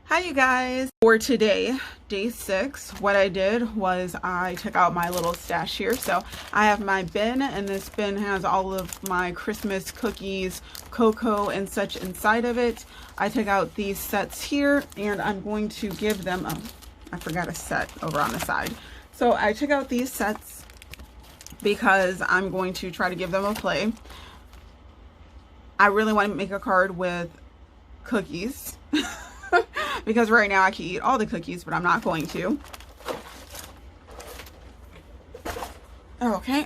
Hi you guys. For today, day 6, what I did was I took out my little stash here. So I have my bin, and this bin has all of my Christmas cookies, cocoa, and such inside of it. I took out these sets here, and I'm going to give them, oh, I forgot a set over on the side. So I took out these sets because I'm going to try to give them a play. I really want to make a card with cookies. Because right now I can eat all the cookies, but I'm not going to. Okay,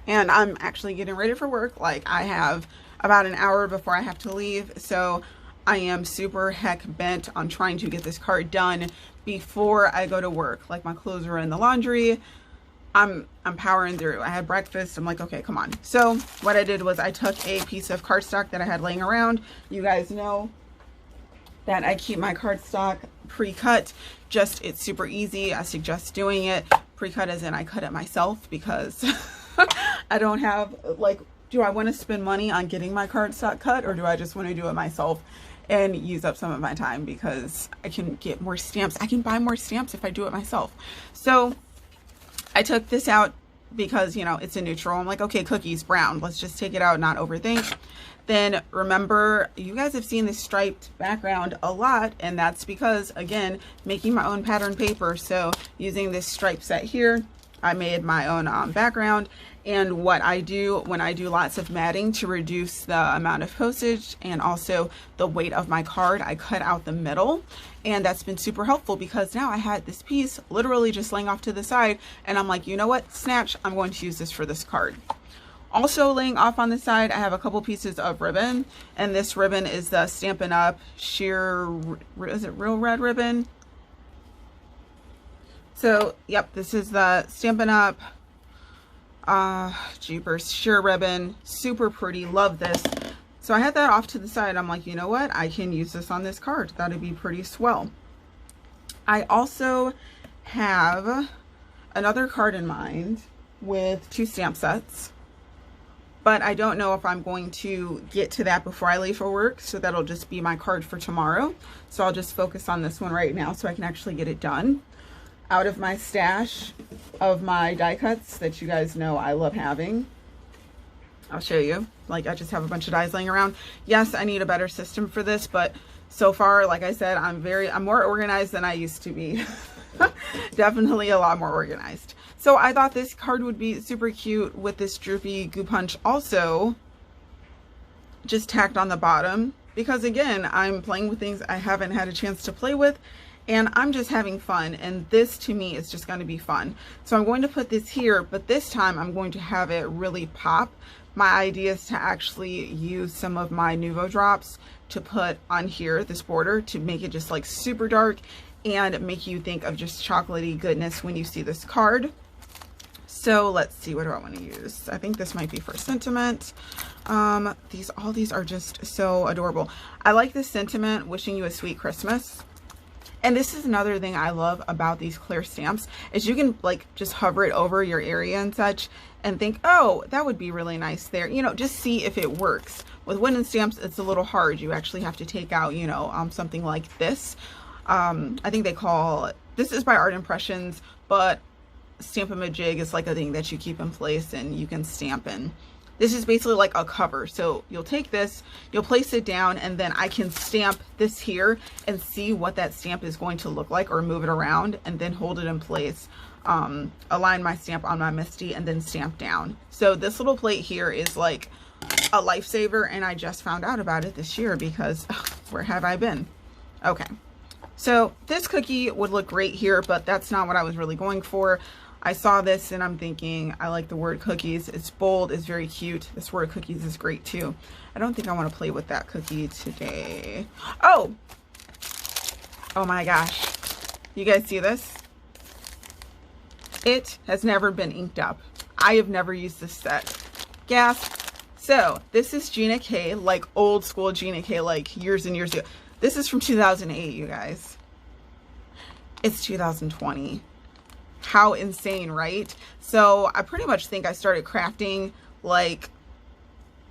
and I'm actually getting ready for work. Like, I have about an hour before I have to leave, so I am super heck bent on trying to get this card done before I go to work. Like, my clothes are in the laundry. I'm powering through. I had breakfast. I'm like, okay, come on. So what I did was I took a piece of cardstock that I had laying around. You guys know that I keep my cardstock pre-cut. Just, it's super easy. I suggest doing it pre-cut, as in I cut it myself, because I don't have, like, do I want to spend money on getting my cardstock cut, or do I just want to do it myself and use up some of my time, because I can get more stamps. I can buy more stamps if I do it myself. So I took this out because, you know, it's a neutral. I'm like, okay, cookies, brown. Let's just take it out, not overthink. Then remember, you guys have seen this striped background a lot, and that's because, again, making my own pattern paper. So using this stripe set here, I made my own background. And what I do when I do lots of matting to reduce the amount of postage and also the weight of my card, I cut out the middle. And that's been super helpful, because now I had this piece literally just laying off to the side, and I'm like, you know what, snatch, I'm going to use this for this card. Also laying off on the side, I have a couple pieces of ribbon, and this ribbon is the Stampin' Up! Sheer, is it Real Red ribbon? So, yep, this is the Stampin' Up! Jeepers, sheer ribbon. Super pretty, love this. So I had that off to the side. I'm like, you know what, I can use this on this card. That'd be pretty swell. I also have another card in mind with 2 stamp sets, but I don't know if I'm going to get to that before I leave for work, so that'll just be my card for tomorrow. So I'll just focus on this one right now so I can actually get it done. Out of my stash of my die cuts that you guys know I love having, I'll show you. Like, I just have a bunch of dies laying around. Yes, I need a better system for this, but so far, like I said, I'm more organized than I used to be. Definitely a lot more organized. So I thought this card would be super cute with this droopy Goo Punch also just tacked on the bottom, because again, I'm playing with things I haven't had a chance to play with, and I'm just having fun, and this to me is just going to be fun. So I'm going to put this here, but this time I'm going to have it really pop. My idea is to actually use some of my Nuvo drops to put on here, this border, to make it just like super dark and make you think of just chocolatey goodness when you see this card. So let's see, what do I want to use? I think this might be for sentiment. All these are just so adorable. I like this sentiment, wishing you a sweet Christmas. And this is another thing I love about these clear stamps, is you can like just hover it over your area and such and think, oh, that would be really nice there. You know, just see if it works. With wooden stamps, it's a little hard. You actually have to take out, you know, something like this. I think they call it, this is by Art Impressions, but Stamp-A-Majig is like a thing that you keep in place and you can stamp in. This is basically like a cover. So you'll take this, you'll place it down, and then I can stamp this here and see what that stamp is going to look like, or move it around and then hold it in place. Align my stamp on my MISTI and then stamp down. So this little plate here is like a lifesaver, and I just found out about it this year because where have I been? Okay. So this cookie would look great here, but that's not what I was really going for. I saw this and I'm thinking, I like the word cookies. It's bold, it's very cute. This word cookies is great too. I don't think I want to play with that cookie today. Oh my gosh. You guys see this? It has never been inked up. I have never used this set. Gasp. So this is Gina K, like old school Gina K, like years and years ago. This is from 2008, you guys. It's 2020. How insane, right? So I pretty much think I started crafting like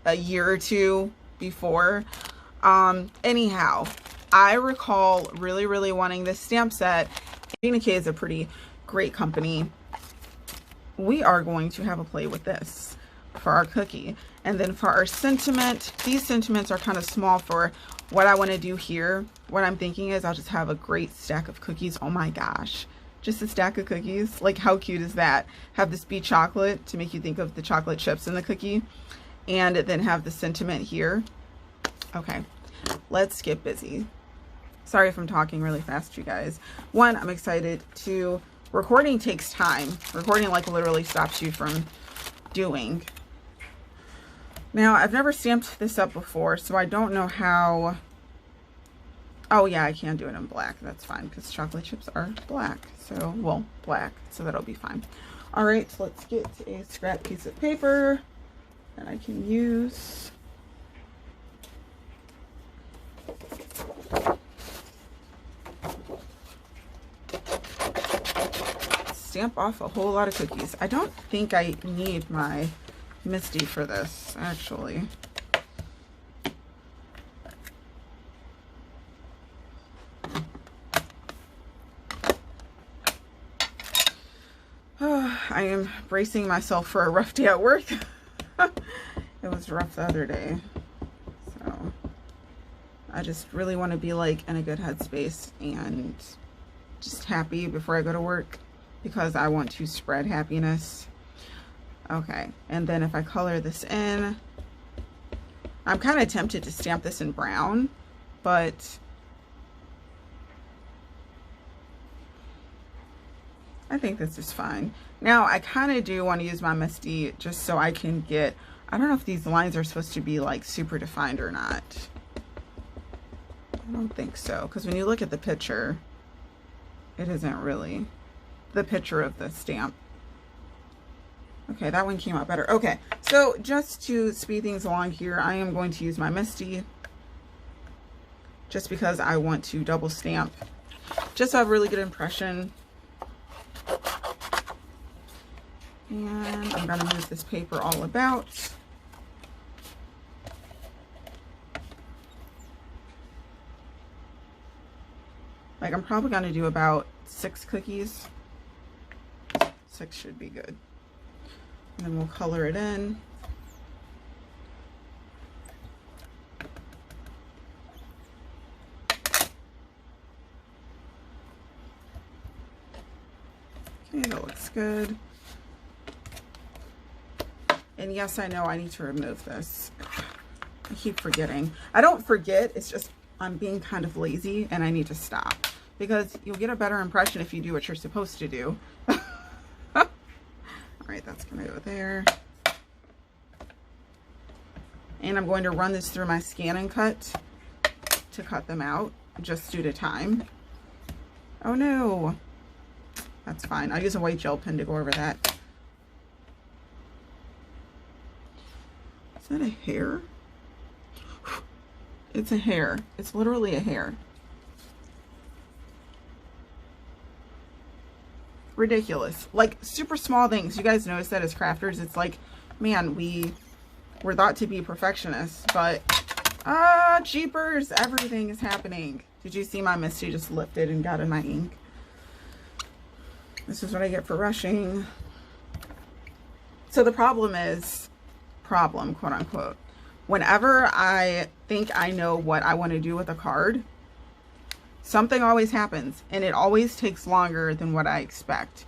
a year or two before. Anyhow, I recall really, really wanting this stamp set. Gina K is a pretty great company. We are going to have a play with this for our cookie. And then for our sentiment, these sentiments are kind of small for what I want to do here. What I'm thinking is I'll just have a great stack of cookies. Oh my gosh. Just a stack of cookies. Like, how cute is that? Have this be chocolate to make you think of the chocolate chips in the cookie. And then have the sentiment here. Okay, let's get busy. Sorry if I'm talking really fast, you guys. One, I'm excited. Two, recording takes time. Recording like literally stops you from doing. Now, I've never stamped this up before, so I don't know how. Oh yeah, I can do it in black. That's fine because chocolate chips are black. So, well, black. So that'll be fine. All right, so let's get a scrap piece of paper that I can use. Stamp off a whole lot of cookies. I don't think I need my Misty for this, actually. I am bracing myself for a rough day at work. It was rough the other day. So I just really want to be like in a good headspace and just happy before I go to work because I want to spread happiness. Okay, and then if I color this in, I'm kind of tempted to stamp this in brown, but I think this is fine. Now, I kind of do want to use my Misty just so I can get, I don't know if these lines are supposed to be like super defined or not. I don't think so, because when you look at the picture, it isn't really the picture of the stamp. Okay, that one came out better. Okay, so just to speed things along here, I am going to use my Misty just because I want to double stamp, just to have a really good impression. And I'm going to move this paper all about. Like, I'm probably going to do about 6 cookies. 6 should be good. And then we'll color it in. Okay, that looks good. And yes, I know I need to remove this. I keep forgetting. I don't forget, it's just I'm being kind of lazy and I need to stop. Because you'll get a better impression if you do what you're supposed to do. Alright, that's going to go there. And I'm going to run this through my scan and cut to cut them out, just due to time. Oh no! That's fine. I'll use a white gel pen to go over that. Is that a hair? It's a hair. It's literally a hair. Ridiculous. Like, super small things. You guys notice that as crafters, it's like, man, we're thought to be perfectionists, but jeepers, everything is happening. Did you see my Misty just lifted and got in my ink? This is what I get for rushing. So the problem is, quote unquote, whenever I think I know what I want to do with a card, something always happens, and it always takes longer than what I expect.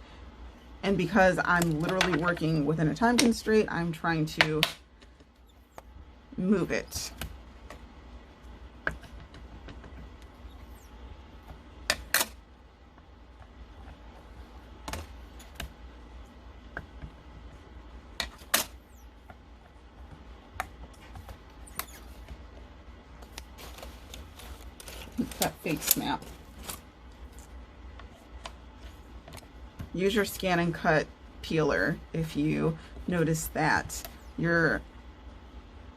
And because I'm literally working within a time constraint, I'm trying to move it. That fake snap. Use your scan and cut peeler if you notice that your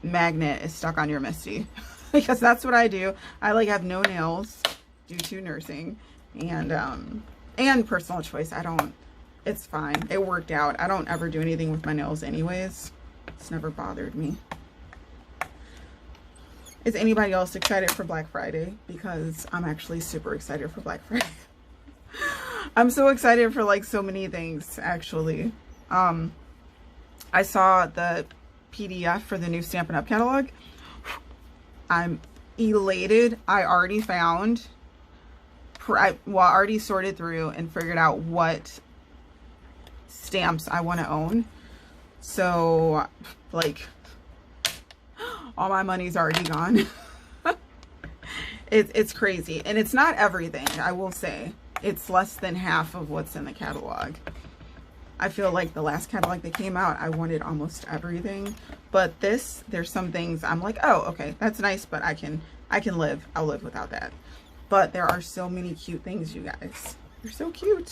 magnet is stuck on your Misty. Because that's what I do. I like have no nails due to nursing and personal choice. It's fine. It worked out. I don't ever do anything with my nails anyways. It's never bothered me. Is anybody else excited for Black Friday? Because I'm actually super excited for Black Friday. I'm so excited for like so many things actually. I saw the PDF for the new Stampin' Up! Catalog. I'm elated. I already found, I already sorted through and figured out what stamps I want to own. So like all my money's already gone. It's crazy. And it's not everything, I will say. It's less than half of what's in the catalog. I feel like the last catalog that came out, I wanted almost everything. But this, there's some things I'm like, oh, okay, that's nice, but I can live. I'll live without that. But there are so many cute things, you guys. They're so cute.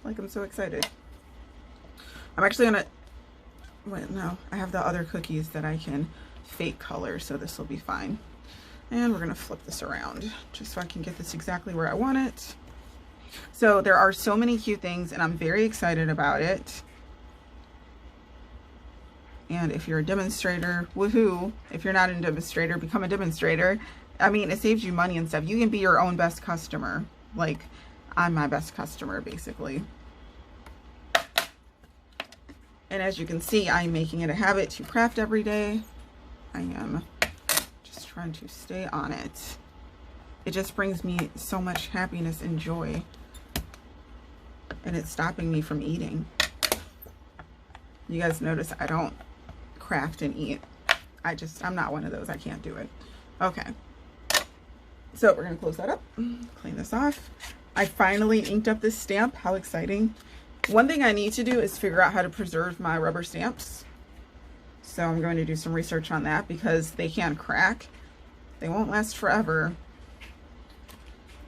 Like, I'm so excited. I'm actually gonna, wait, no, I have the other cookies that I can fake color, so this will be fine. And we're gonna flip this around just so I can get this exactly where I want it. So there are so many cute things and I'm very excited about it. And if you're a demonstrator, woohoo. If you're not a demonstrator, become a demonstrator. I mean, it saves you money and stuff. You can be your own best customer. Like, I'm my best customer, basically. And as you can see, I'm making it a habit to craft every day. I am just trying to stay on it. It just brings me so much happiness and joy. And it's stopping me from eating. You guys notice I don't craft and eat. I'm not one of those. I can't do it. Okay. So we're going to close that up. Clean this off. I finally inked up this stamp. How exciting. One thing I need to do is figure out how to preserve my rubber stamps. So I'm going to do some research on that because they can crack. They won't last forever.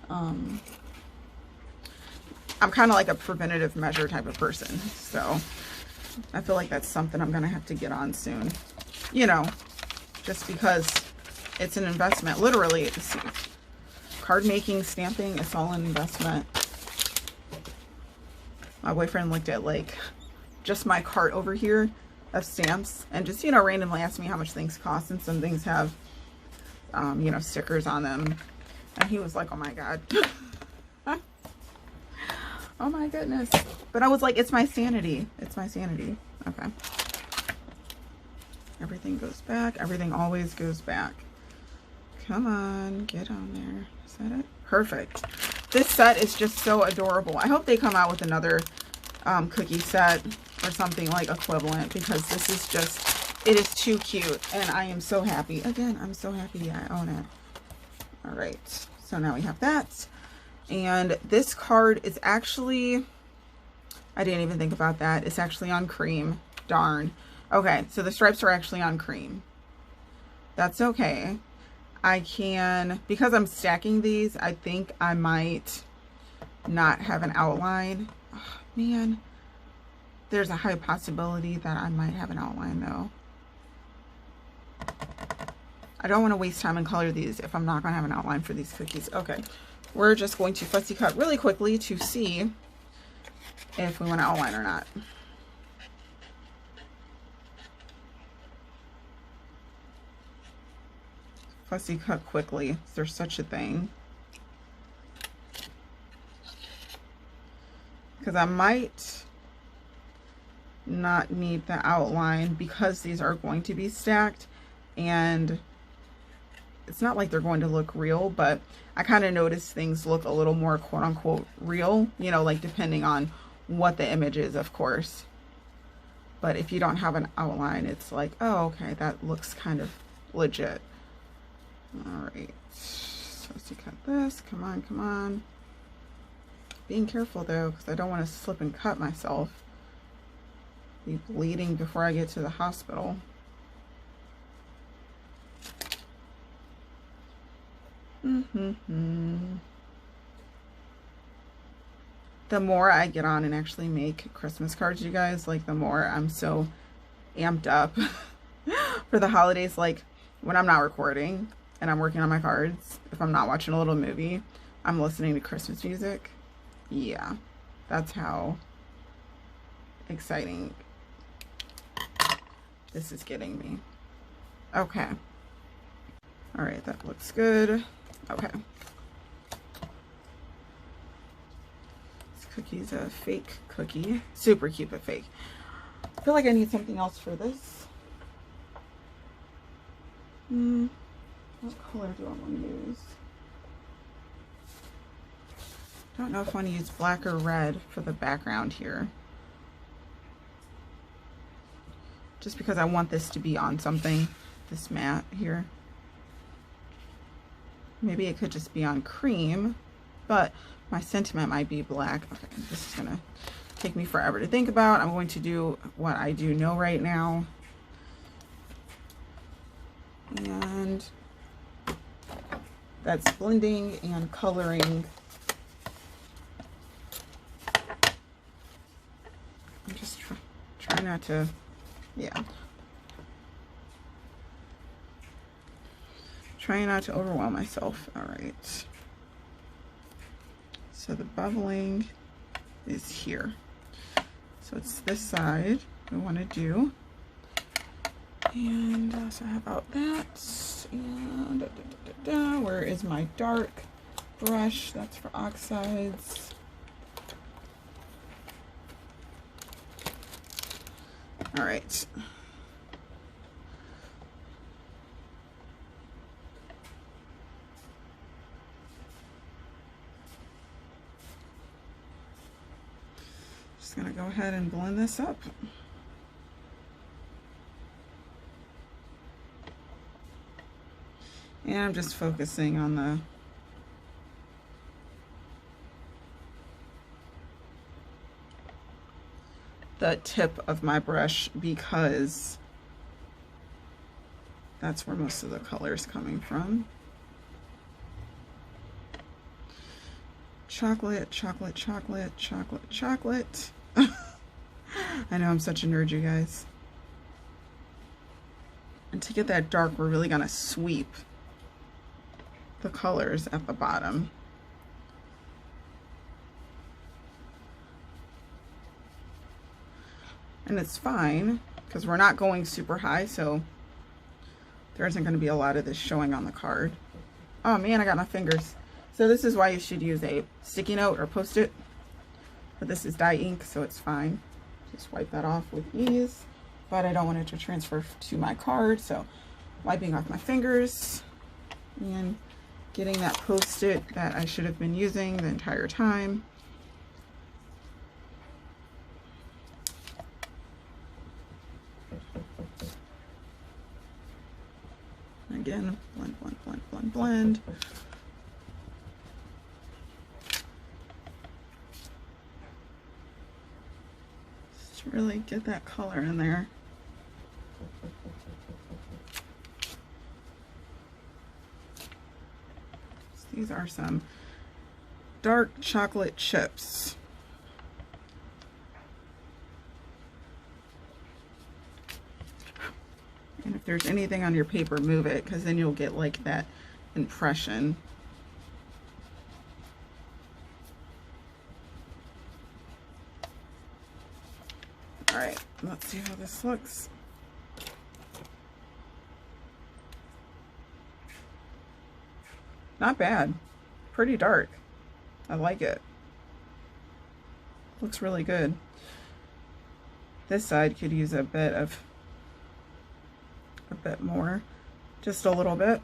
I'm kind of like a preventative measure type of person. So I feel like that's something I'm going to have to get on soon. You know, just because it's an investment. Literally, it's card making, stamping, it's all an investment. My boyfriend looked at like just my cart over here of stamps and just, you know, randomly asked me how much things cost, and some things have, you know, stickers on them. And he was like, oh my God. Oh my goodness. But I was like, it's my sanity. It's my sanity. Okay. Everything goes back. Everything always goes back. Come on, get on there. Is that it? Perfect. This set is just so adorable. I hope they come out with another cookie set or something like equivalent, because this is just, it is too cute. And I am so happy. Again, I'm so happy I own it. All right. So now we have that. And this card is actually, I didn't even think about that. It's actually on cream. Darn. Okay, so the stripes are actually on cream. That's okay. I can, because I'm stacking these, I think I might not have an outline. Oh, man, there's a high possibility that I might have an outline though. I don't want to waste time and color these if I'm not going to have an outline for these cookies. Okay, we're just going to fussy cut really quickly to see if we want to outline or not. Fussy cut quickly. Is there such a thing? Because I might not need the outline because these are going to be stacked, and it's not like they're going to look real, but I kind of notice things look a little more quote unquote real, you know, like depending on what the image is, of course. But if you don't have an outline, it's like, oh, okay, that looks kind of legit. All right, so let's cut this. Come on, come on. Being careful though, because I don't want to slip and cut myself. Be bleeding before I get to the hospital. The more I get on and actually make Christmas cards, you guys, like the more I'm so amped up for the holidays. Like when I'm not recording and I'm working on my cards, if I'm not watching a little movie, I'm listening to Christmas music. Yeah, that's how exciting this is getting me. Okay. All right, that looks good. Okay. This cookie's a fake cookie. Super cute, but fake. I feel like I need something else for this. What color do I want to use? I don't know if I want to use black or red for the background here. Just because I want this to be on something, this mat here. Maybe it could just be on cream, but my sentiment might be black. Okay, this is gonna take me forever to think about. I'm going to do what I do know right now. And that's blending and coloring. I'm just trying not to, yeah. Trying not to overwhelm myself. All right. So the bubbling is here. So it's this side we want to do. And so how about that? And where is my dark brush? That's for oxides. All right. Just gonna go ahead and blend this up. And I'm just focusing on the tip of my brush because that's where most of the color is coming from. Chocolate, chocolate, chocolate, chocolate, chocolate. I know I'm such a nerd, you guys. And to get that dark, we're really gonna sweep the colors at the bottom. And it's fine because we're not going super high, so there isn't going to be a lot of this showing on the card. Oh man, I got my fingers. So this is why you should use a sticky note or post-it. But this is dye ink, so it's fine. Just wipe that off with ease. But I don't want it to transfer to my card, so wiping off my fingers and getting that post-it that I should have been using the entire time. Again, blend, blend, blend, blend, blend. Just really get that color in there. So these are some dark chocolate chips. And if there's anything on your paper, move it, because then you'll get like that impression. All right, let's see how this looks. Not bad. Pretty dark. I like it. Looks really good. This side could use a bit more, just a little bit.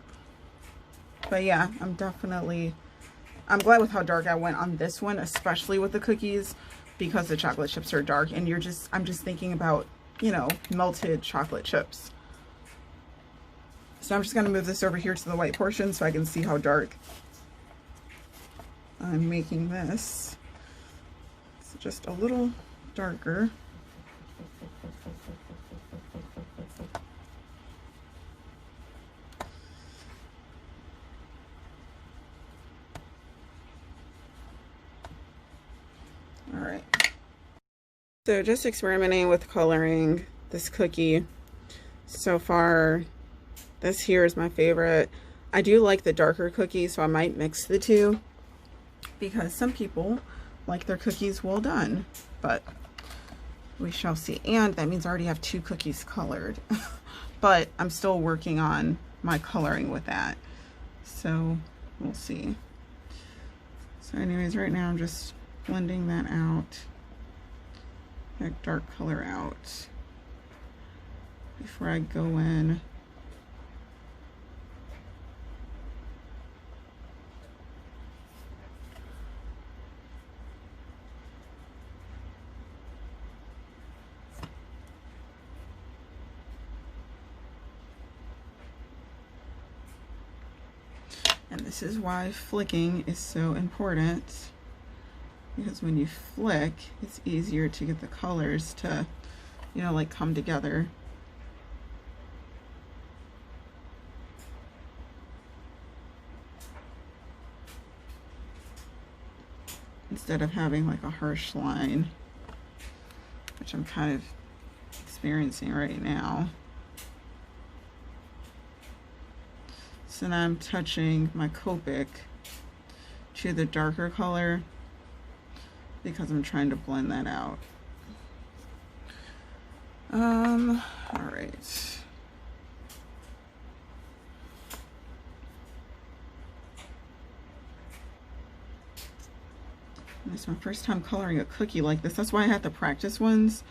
But yeah, I'm glad with how dark I went on this one, especially with the cookies, because the chocolate chips are dark and I'm just thinking about, you know, melted chocolate chips. So I'm just going to move this over here to the white portion so I can see how dark I'm making this. It's just a little darker. All right. So just experimenting with coloring this cookie. So far, this here is my favorite. I do like the darker cookie, so I might mix the two because some people like their cookies well done, but we shall see. And that means I already have 2 cookies colored, but I'm still working on my coloring with that. So we'll see. So anyways, right now I'm just blending that out, that dark color out before I go in. And this is why flicking is so important, because when you flick, it's easier to get the colors to, you know, like come together. Instead of having like a harsh line, which I'm kind of experiencing right now. So now I'm touching my Copic to the darker color because I'm trying to blend that out. All right. This is my first time coloring a cookie like this. That's why I had the practice ones,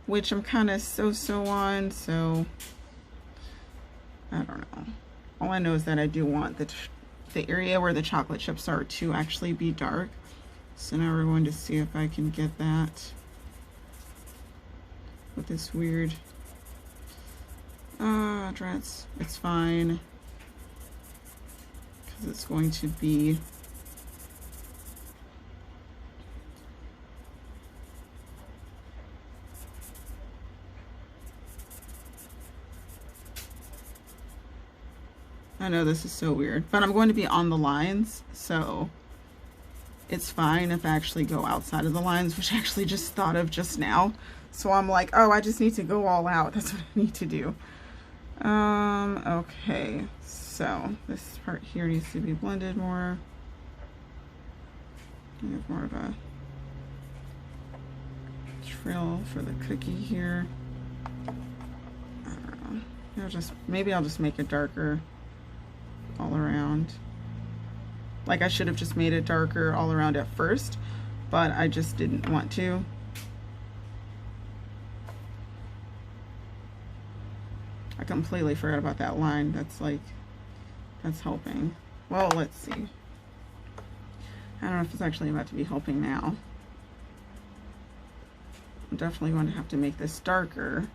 which I'm kind of so-so on, so I don't know. All I know is that I do want the area where the chocolate chips are to actually be dark. So now we're going to see if I can get that with this weird, dress. It's fine, because it's going to be I know this is so weird, but I'm going to be on the lines, so it's fine if I actually go outside of the lines, which I actually just thought of just now. So I'm like, oh, I just need to go all out. That's what I need to do. Okay, so this part here needs to be blended more. I have more of a trail for the cookie here. I don't know. Maybe I'll just make it darker all around. Like, I should have just made it darker all around at first, but I just didn't want to. I completely forgot about that line. That's helping. Well, let's see. I don't know if it's actually about to be helping now. I'm definitely going to have to make this darker.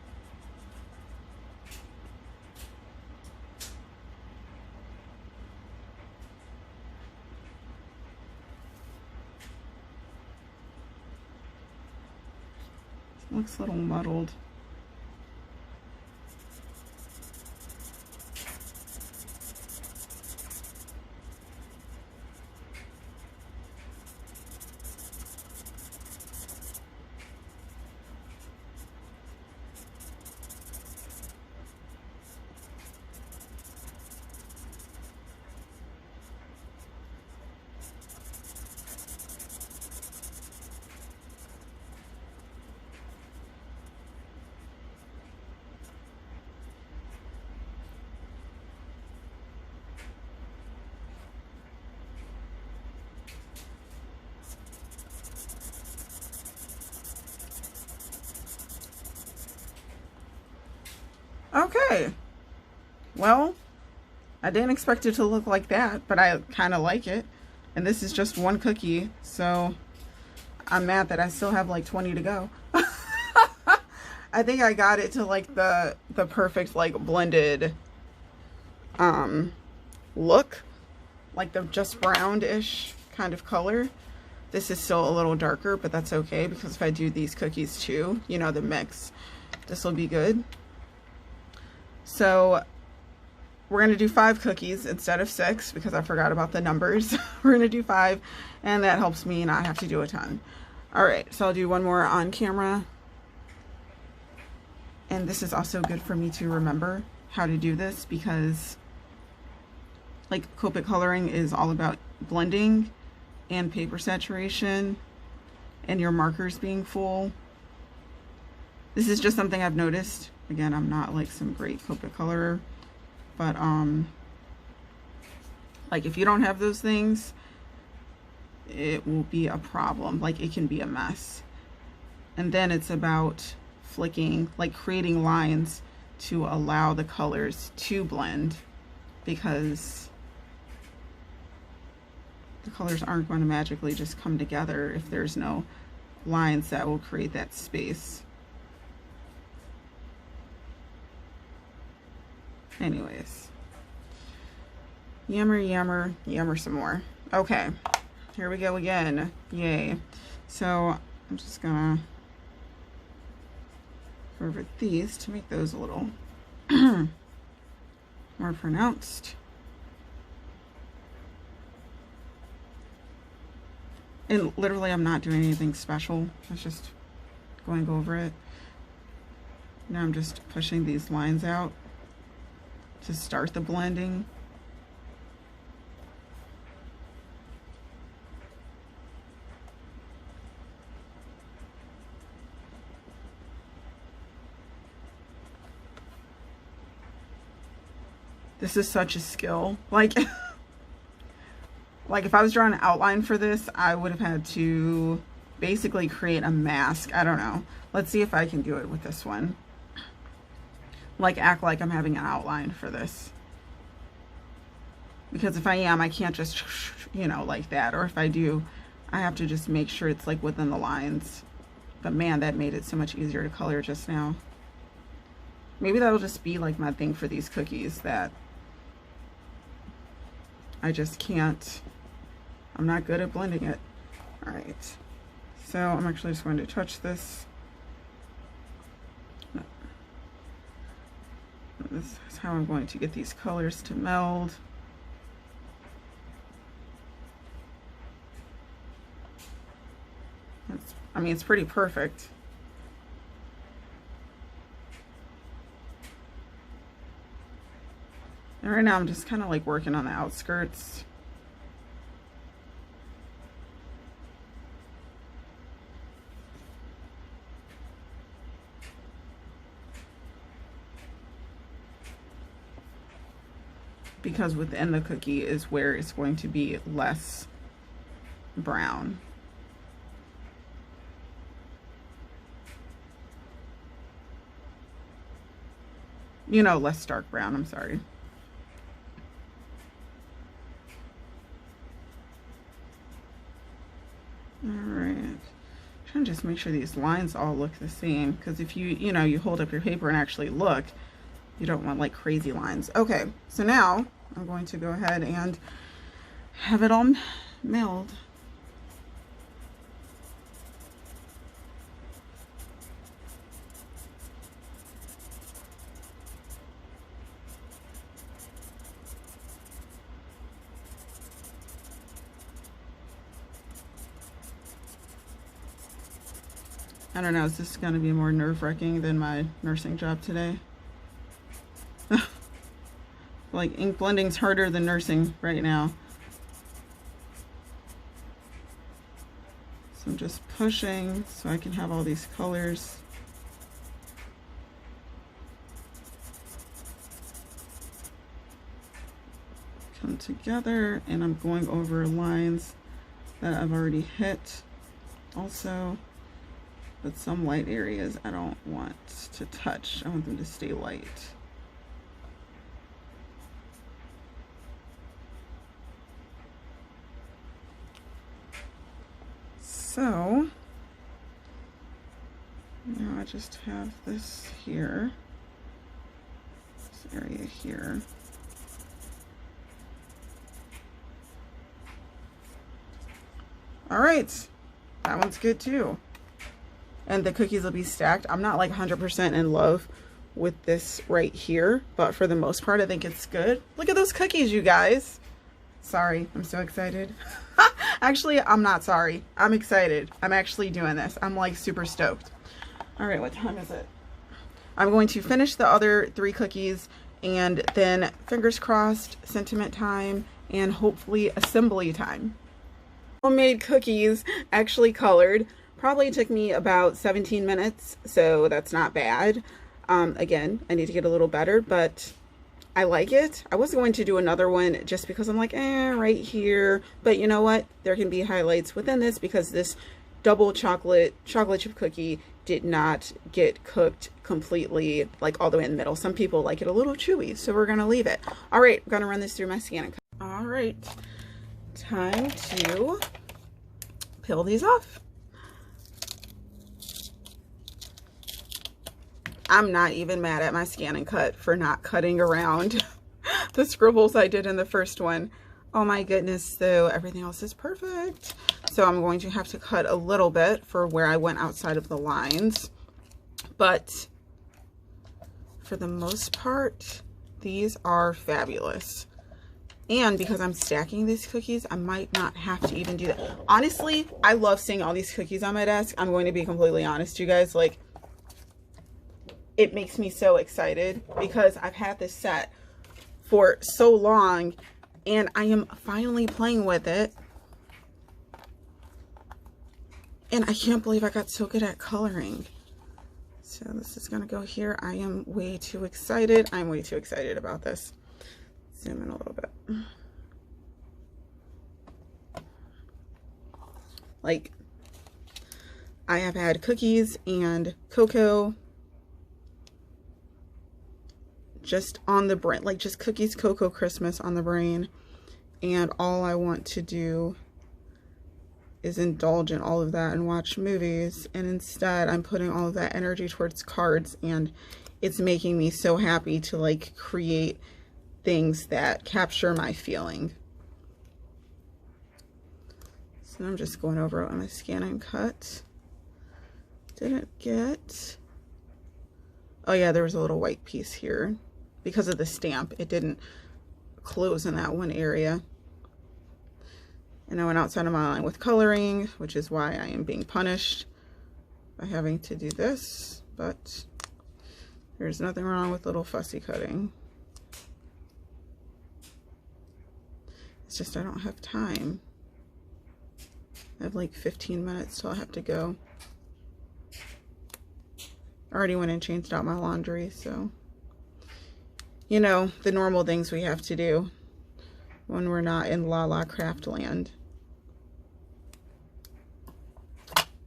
Looks a little muddled. Okay, well, I didn't expect it to look like that, but I kind of like it. And this is just one cookie, so I'm mad that I still have like 20 to go. I think I got it to like the perfect like blended look, like the just brown-ish kind of color. This is still a little darker, but that's okay, because if I do these cookies too, you know, the mix, this will be good. So we're going to do 5 cookies instead of 6 because I forgot about the numbers. We're going to do 5, and that helps me not have to do a ton. All right, so I'll do one more on camera. And this is also good for me to remember how to do this, because like Copic coloring is all about blending and paper saturation and your markers being full. This is just something I've noticed. Again, I'm not like some great Copic colorer, but Like if you don't have those things, it will be a problem. Like it can be a mess. And then it's about flicking, like creating lines to allow the colors to blend, because the colors aren't going to magically just come together if there's no lines that will create that space. Anyways, yammer, yammer, yammer some more. Okay, here we go again. Yay. So I'm just gonna go over these to make those a little more pronounced. And literally I'm not doing anything special. I was just going over it. Now I'm just pushing these lines out to start the blending. This is such a skill. Like if I was drawing an outline for this, I would have had to basically create a mask. I don't know. Let's see if I can do it with this one. Like act like I'm having an outline for this. Because if I am, I can't just, you know, like that. Or if I do, I have to just make sure it's like within the lines. But man, that made it so much easier to color just now. Maybe that'll just be like my thing for these cookies, that I just can't, I'm not good at blending it. All right, so I'm actually just going to touch this. This is how I'm going to get these colors to meld. I mean, it's pretty perfect. And right now I'm just kind of like working on the outskirts. Because within the cookie is where it's going to be less brown. You know, less dark brown, I'm sorry. All right, trying to just make sure these lines all look the same, because if you know, you hold up your paper and actually look, you don't want like crazy lines. Okay, so now I'm going to go ahead and have it all meld. I don't know, is this going to be more nerve-wracking than my nursing job today? Like, ink blending's harder than nursing right now. So I'm just pushing so I can have all these colors. Come together, and I'm going over lines that I've already hit also. But some light areas I don't want to touch. I want them to stay light. So now I just have this here, this area here. All right, that one's good too. And the cookies will be stacked. I'm not like 100% in love with this right here, but for the most part, I think it's good. Look at those cookies, you guys. Sorry, I'm so excited. Actually, I'm not sorry. I'm excited. I'm actually doing this. I'm like super stoked. All right, what time is it? I'm going to finish the other 3 cookies, and then fingers crossed, sentiment time, and hopefully assembly time. Homemade cookies, actually colored. Probably took me about 17 minutes, so that's not bad. Again, I need to get a little better, but I like it. I was going to do another one just because I'm like, right here. But you know what? There can be highlights within this because this double chocolate chip cookie did not get cooked completely, like all the way in the middle. Some people like it a little chewy, so we're gonna leave it. All right, I'm gonna run this through my scan and cut. All right, time to peel these off. I'm not even mad at my scan and cut for not cutting around the scribbles I did in the first one. Oh my goodness, though, everything else is perfect. So I'm going to have to cut a little bit for where I went outside of the lines. But for the most part, these are fabulous. And because I'm stacking these cookies, I might not have to even do that. Honestly, I love seeing all these cookies on my desk. I'm going to be completely honest, you guys. Like, it makes me so excited because I've had this set for so long and I am finally playing with it. And I can't believe I got so good at coloring. So this is gonna go here. I am way too excited. I'm way too excited about this. Zoom in a little bit. Like, I have had cookies and cocoa just on the brain, like just cookies, cocoa, Christmas on the brain, and all I want to do is indulge in all of that and watch movies, and instead I'm putting all of that energy towards cards, and it's making me so happy to like create things that capture my feeling. So I'm just going over it on my scan and cut. Didn't get, oh yeah, there was a little white piece here. Because of the stamp, it didn't close in that one area. And I went outside of my line with coloring, which is why I am being punished by having to do this. But there's nothing wrong with little fussy cutting. It's just I don't have time. I have like 15 minutes till I have to go. I already went and changed out my laundry, so you know, the normal things we have to do when we're not in La La Craft land.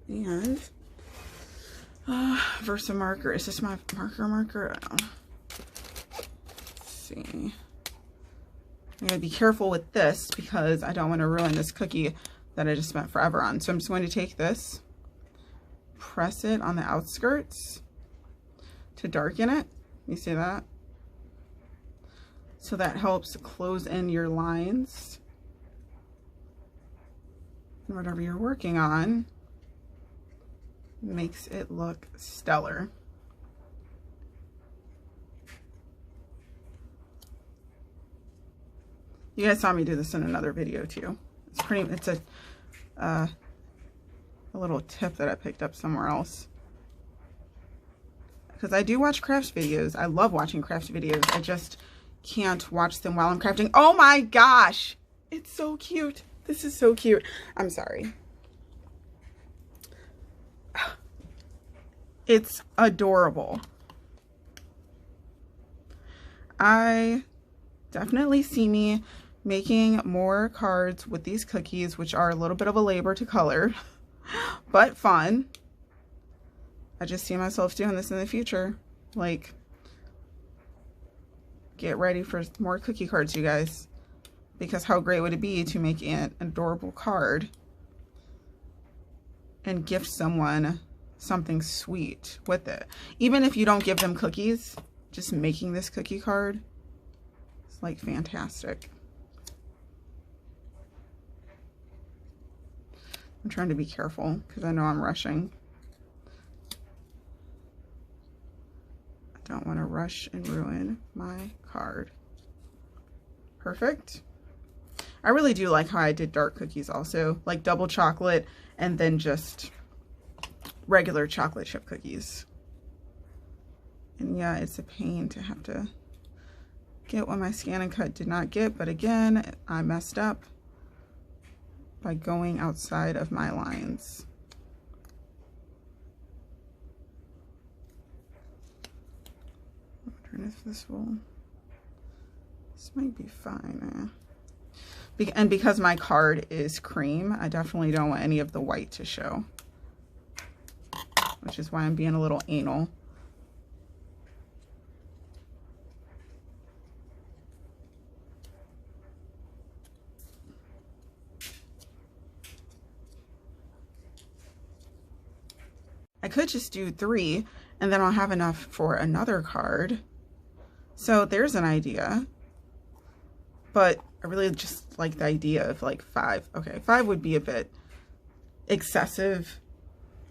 And Versamarker. Is this my marker? Oh. Let's see. I'm gonna be careful with this because I don't want to ruin this cookie that I just spent forever on. So I'm just going to take this, press it on the outskirts to darken it. You see that? So that helps close in your lines. And whatever you're working on makes it look stellar. You guys saw me do this in another video too. It's a little tip that I picked up somewhere else. Because I do watch crafts videos. I love watching crafts videos. I just can't watch them while I'm crafting. Oh my gosh, it's so cute. This is so cute. I'm sorry. It's adorable. I definitely see me making more cards with these cookies, which are a little bit of a labor to color, but fun. I just see myself doing this in the future. Like, get ready for more cookie cards, you guys, because how great would it be to make an adorable card and gift someone something sweet with it. Even if you don't give them cookies, just making this cookie card is like fantastic. I'm trying to be careful because I know I'm rushing. Don't want to rush and ruin my card. Perfect. I really do like how I did dark cookies also, like double chocolate and then just regular chocolate chip cookies. And yeah, it's a pain to have to get what my scan and cut did not get, but again, I messed up by going outside of my lines. If this will This might be fine. And because my card is cream, I definitely don't want any of the white to show, which is why I'm being a little anal. I could just do 3 and then I'll have enough for another card. So there's an idea, but I really just like the idea of like 5. Okay, 5 would be a bit excessive.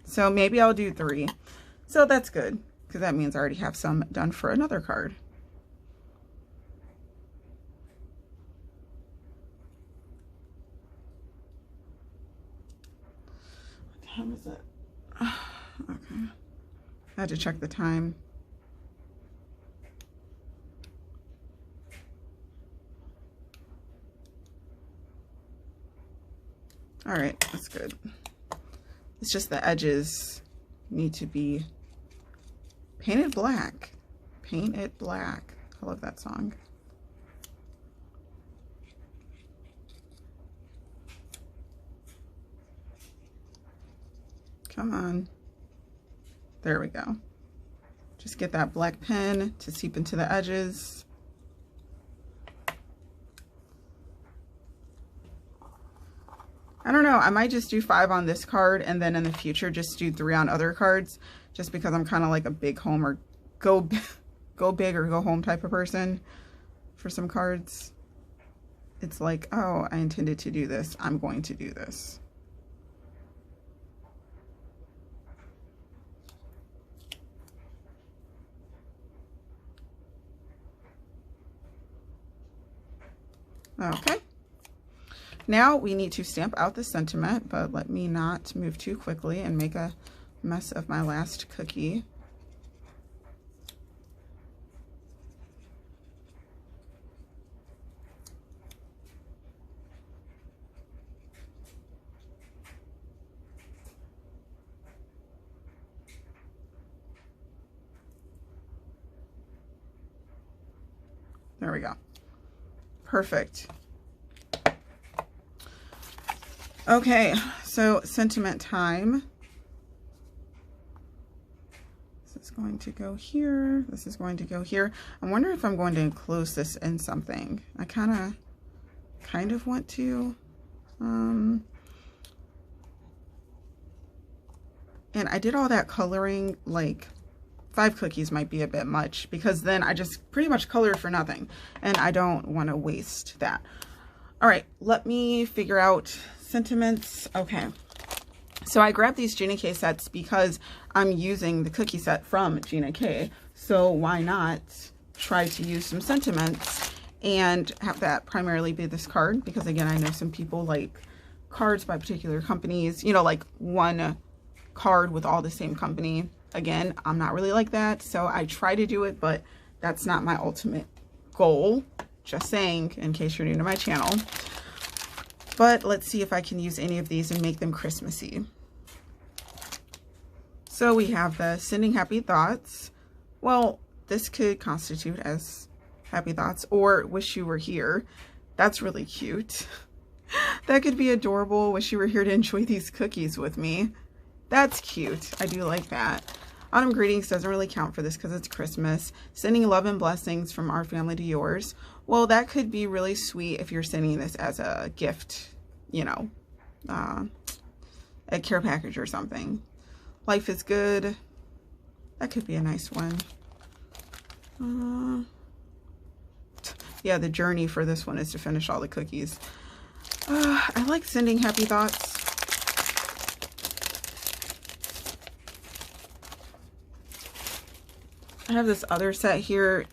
So maybe I'll do 3. So that's good because that means I already have some done for another card. What time is it? Okay. I had to check the time. All right, that's good. It's just the edges need to be painted black. Paint it black. I love that song. Come on. There we go. Just get that black pen to seep into the edges. I don't know, I might just do 5 on this card and then in the future just do 3 on other cards, just because I'm kind of like a big home or go big or go home type of person for some cards. It's like, oh, I intended to do this, I'm going to do this. Okay. Now we need to stamp out the sentiment, but let me not move too quickly and make a mess of my last cookie. There we go. Perfect. Okay, so sentiment time. This is going to go here. This is going to go here. I'm wondering if I'm going to enclose this in something. I kind of want to. And I did all that coloring, like 5 cookies might be a bit much because then I just pretty much colored for nothing and I don't want to waste that. All right, let me figure out sentiments. Okay, so I grabbed these Gina K sets because I'm using the cookie set from Gina K. So why not try to use some sentiments and have that primarily be this card? Because again, I know some people like cards by particular companies, you know, like one card with all the same company. Again, I'm not really like that. So I try to do it, but that's not my ultimate goal. Just saying, in case you're new to my channel. But let's see if I can use any of these and make them Christmassy. So we have the sending happy thoughts. Well, this could constitute as happy thoughts or wish you were here. That's really cute. That could be adorable. Wish you were here to enjoy these cookies with me. That's cute. I do like that. Autumn greetings doesn't really count for this because it's Christmas. Sending love and blessings from our family to yours. Well, that could be really sweet if you're sending this as a gift, you know, a care package or something. Life is good. That could be a nice one. Yeah, the journey for this one is to finish all the cookies. I like sending happy thoughts. I have this other set here.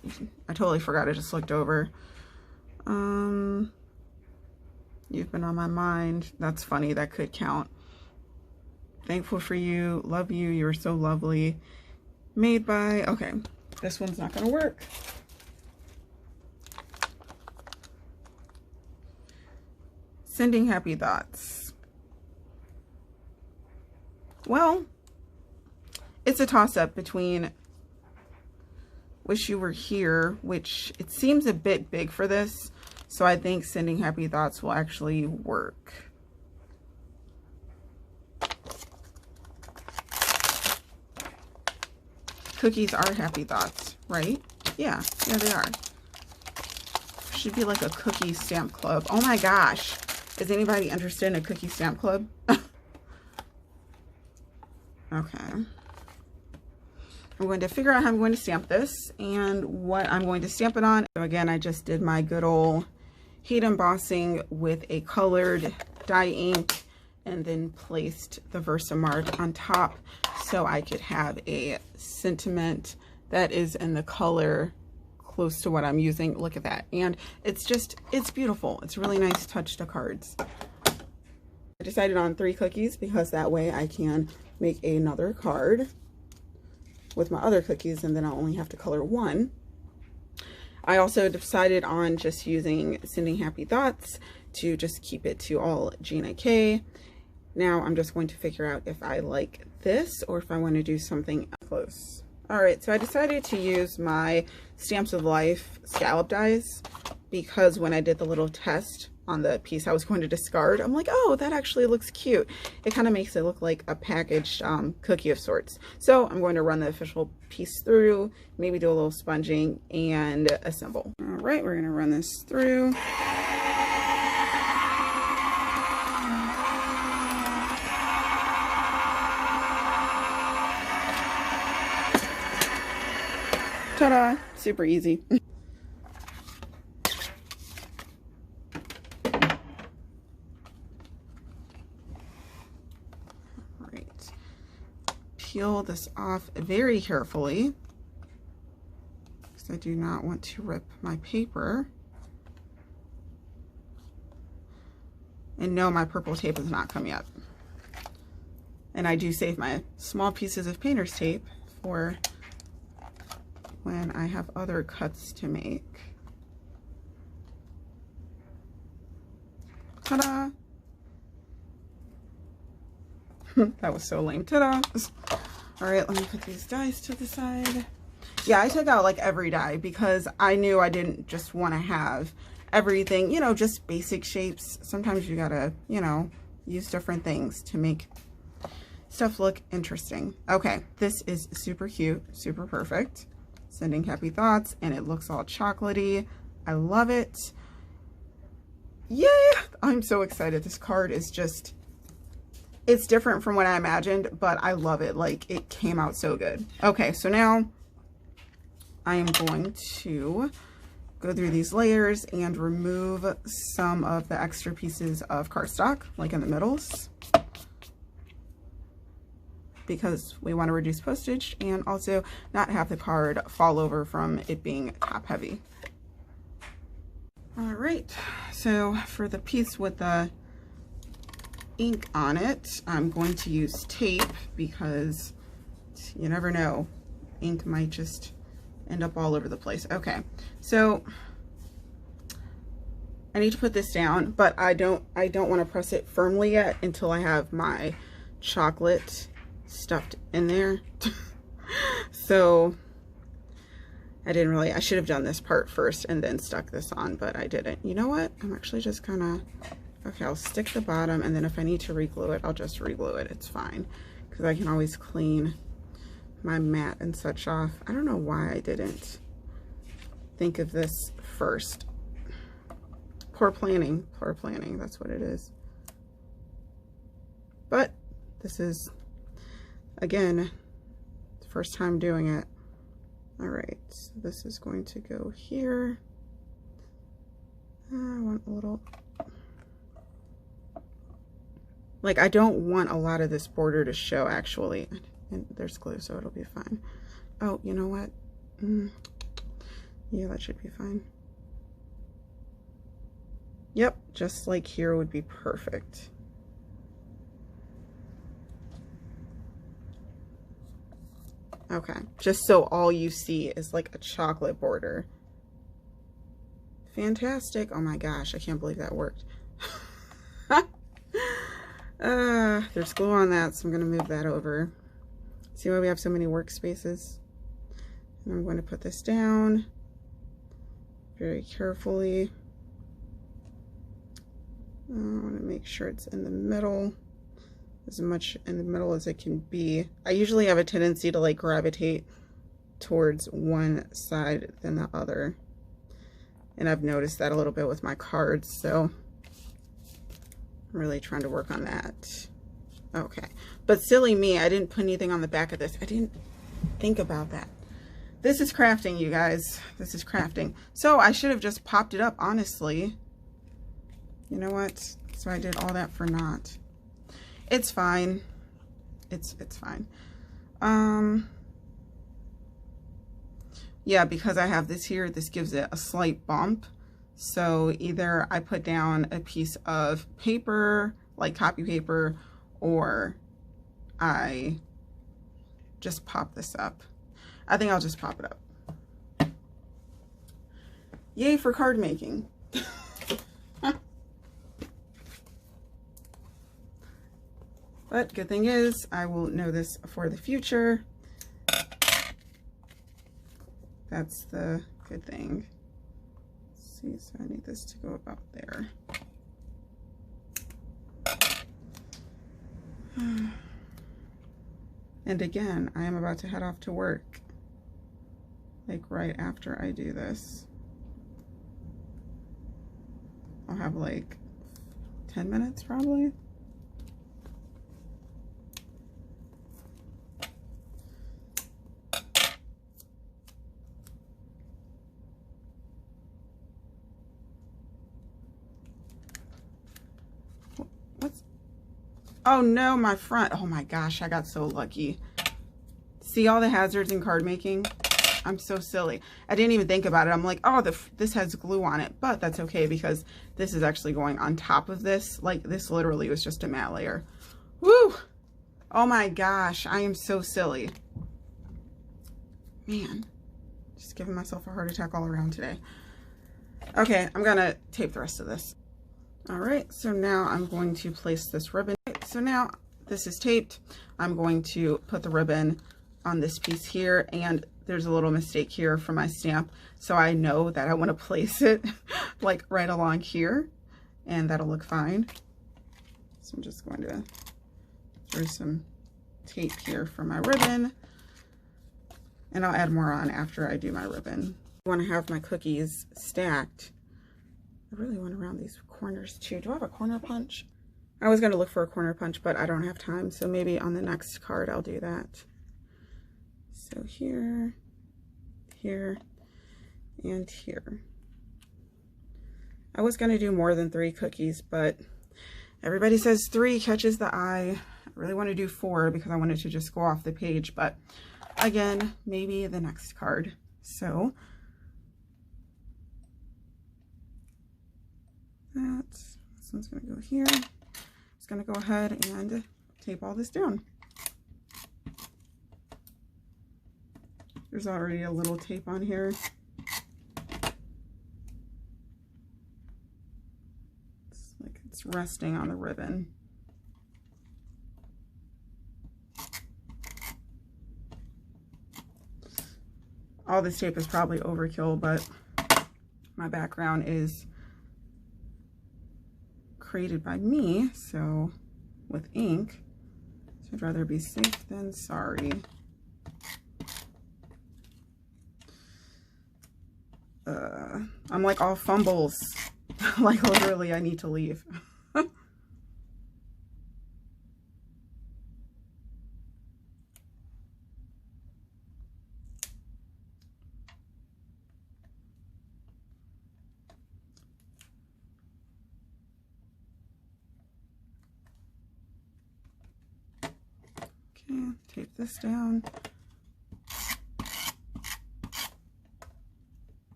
I totally forgot. I just looked over. You've been on my mind. That's funny. That could count. Thankful for you. Love you. You're so lovely. Made by... Okay. This one's not going to work. Sending happy thoughts. Well, it's a toss-up between Wish You Were Here, which it seems a bit big for this. So I think Sending Happy Thoughts will actually work. Cookies are happy thoughts, right? Yeah, they are. Should be like a cookie stamp club. Oh my gosh. Is anybody interested in a cookie stamp club? Okay. I'm going to figure out how I'm going to stamp this and what I'm going to stamp it on. So again, I just did my good old heat embossing with a colored dye ink and then placed the Versamark on top so I could have a sentiment that is in the color close to what I'm using. Look at that. And it's beautiful. It's a really nice touch to cards. I decided on 3 cookies because that way I can make another card with my other cookies and then I'll only have to color 1. I also decided on just using Sending Happy Thoughts to just keep it to all Gina K. Now I'm just going to figure out if I like this or if I want to do something close. All right, so I decided to use my Stamps of Life scallop dies because when I did the little test on the piece I was going to discard, I'm like, oh, that actually looks cute. It kind of makes it look like a packaged cookie of sorts. So I'm going to run the official piece through, maybe do a little sponging and assemble. All right, we're gonna run this through. Ta-da, super easy. Right, peel this off very carefully because I do not want to rip my paper. And no, my purple tape is not coming up. And I do save my small pieces of painter's tape for when I have other cuts to make. Ta-da! That was so lame. Ta-da! All right, let me put these dies to the side. Yeah, I took out like every die because I knew I didn't just want to have everything, you know, just basic shapes. Sometimes you gotta, you know, use different things to make stuff look interesting. Okay, this is super cute, super perfect. Sending Happy Thoughts, and it looks all chocolatey. I love it. Yeah, I'm so excited. This card is just, it's different from what I imagined, but I love it. Like, it came out so good. Okay, so now I am going to go through these layers and remove some of the extra pieces of cardstock, like in the middles, because we want to reduce postage and also not have the card fall over from it being top heavy. All right, so for the piece with the ink on it, I'm going to use tape because you never know, ink might just end up all over the place. Okay, so I need to put this down, but I don't want to press it firmly yet until I have my chocolate stuffed in there. So I should have done this part first and then stuck this on, but I didn't. You know what? I'm actually just gonna, okay, I'll stick the bottom, and then if I need to re-glue it, I'll just re-glue it. It's fine, because I can always clean my mat and such off. I don't know why I didn't think of this first. Poor planning, that's what it is. But this is, again, the first time doing it. All right, so this is going to go here. I want a little, like, I don't want a lot of this border to show actually. And there's glue, so it'll be fine. Oh, you know what? Yeah, that should be fine. Yep, just like here would be perfect. Okay, just so all you see is like a chocolate border. Fantastic. Oh my gosh, I can't believe that worked. There's glue on that, so I'm gonna move that over. See why we have so many workspaces? I'm going to put this down very carefully. I want to make sure it's in the middle, as much in the middle as it can be. I usually have a tendency to like gravitate towards one side than the other. And I've noticed that a little bit with my cards, so I'm really trying to work on that. Okay, but silly me, I didn't put anything on the back of this. I didn't think about that. This is crafting, you guys. This is crafting. So I should have just popped it up, honestly. You know what? So I did all that for naught. It's fine. It's fine. Yeah, because I have this here, this gives it a slight bump. So either I put down a piece of paper, like copy paper, or I just pop this up. I think I'll just pop it up. Yay for card making. But good thing is, I will know this for the future. That's the good thing. Let's see, so I need this to go about there. And again, I am about to head off to work. Like right after I do this. I'll have like 10 minutes probably. Oh no, my front. Oh my gosh, I got so lucky. See all the hazards in card making? I'm so silly. I didn't even think about it. I'm like, oh, this has glue on it, but that's okay because this is actually going on top of this. Like this literally was just a matte layer. Woo! Oh my gosh, I am so silly. Man, just giving myself a heart attack all around today. Okay, I'm gonna tape the rest of this. All right, so now I'm going to place this ribbon. So now this is taped. I'm going to put the ribbon on this piece here, and there's a little mistake here for my stamp. So I know that I want to place it like right along here, and that'll look fine. So I'm just going to throw some tape here for my ribbon, and I'll add more on after I do my ribbon. I want to have my cookies stacked. I really want to round these corners too. Do I have a corner punch? I was going to look for a corner punch, but I don't have time. So maybe on the next card, I'll do that. So here, here, and here. I was going to do more than 3 cookies, but everybody says 3 catches the eye. I really want to do 4 because I wanted to just go off the page, but again, maybe the next card. So this one's going to go here. Just going to go ahead and tape all this down. There's already a little tape on here. It's like it's resting on the ribbon. All this tape is probably overkill, but my background is created by me, so with ink, so I'd rather be safe than sorry. I'm like all fumbles. Like literally I need to leave. Okay, tape this down.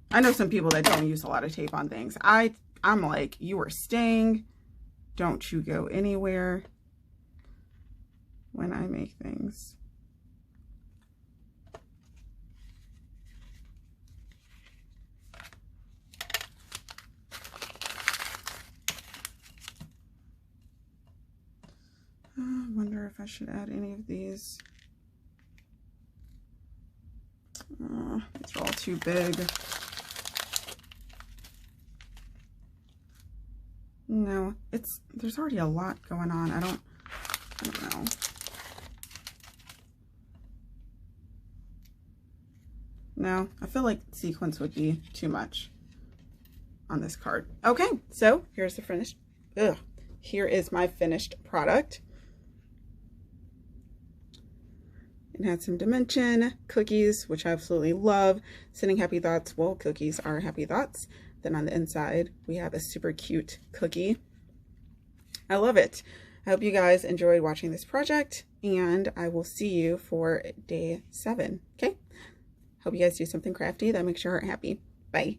I know some people that don't use a lot of tape on things. I'm like, you are staying. Don't you go anywhere when I make things. I wonder if I should add any of these. These are all too big. No, there's already a lot going on. I don't know. No, I feel like sequins would be too much on this card. Okay, so here's the finished. Here is my finished product. It had some dimension, cookies, which I absolutely love. Sending happy thoughts. Well, cookies are happy thoughts. Then on the inside, we have a super cute cookie. I love it. I hope you guys enjoyed watching this project, and I will see you for day 7. Okay? Hope you guys do something crafty that makes your heart happy. Bye.